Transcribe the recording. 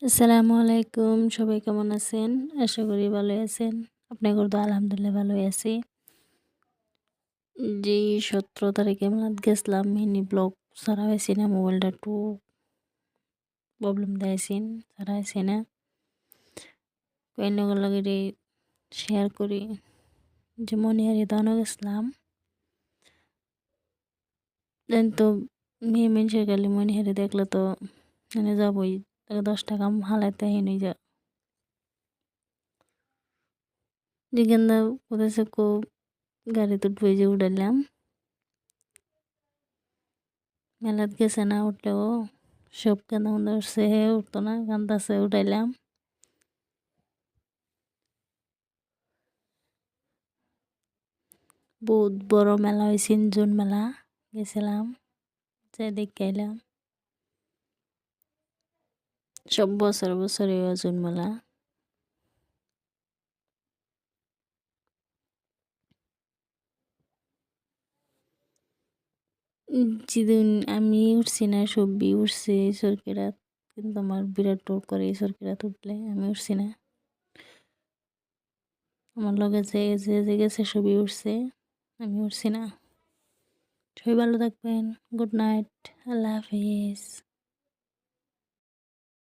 আসসালামু আলাইকুম। সবাই কেমন আছেন? আশা করি ভালোই আছেন। আপনাদের তো আলহামদুলিল্লাহ ভালোই আছি। যে ১৭ তারিখে মেলাত গেছিলাম মিনি ব্লগ ছাড়া হয়েছি না, মোবাইলটা একটু প্রবলেম দেখাইছিন, ছাড়া হয়েছি না। কইনগর লাগে শেয়ার করি যে মনিহারি দানো গেছিলাম। দেন তো মেয়ে মানুষের খালি মনিহারি দেখলে তো মানে যাবই, ১০ টাকা হালাতে হিনই যা যেখানে কোথায় গাড়িতে উঠবে যে উঠাইলাম। মেলাত গেছে না, উঠলেও সব কান্দা মান্দা উঠছে, হে উঠতো না, কান্দাছে, উঠাইলাম। বহুত বড় মেলা হয়েছে, জুন মেলা গেছিলাম, যে দেখে আইলাম। সব বছর বছরে জুন মেলা। যেদিন আমি উঠছি না, সব্বি উঠছে সরকিরাত, কিন্তু আমার বিরাট ডর করে এই সরকিরাত উঠলে, আমি উঠছি না। আমার লগে যে গেছে সবই উঠছে, আমি উঠছি না। সবাই ভালো থাকবেন। গুড নাইট, আল্লাহ হাফিজ।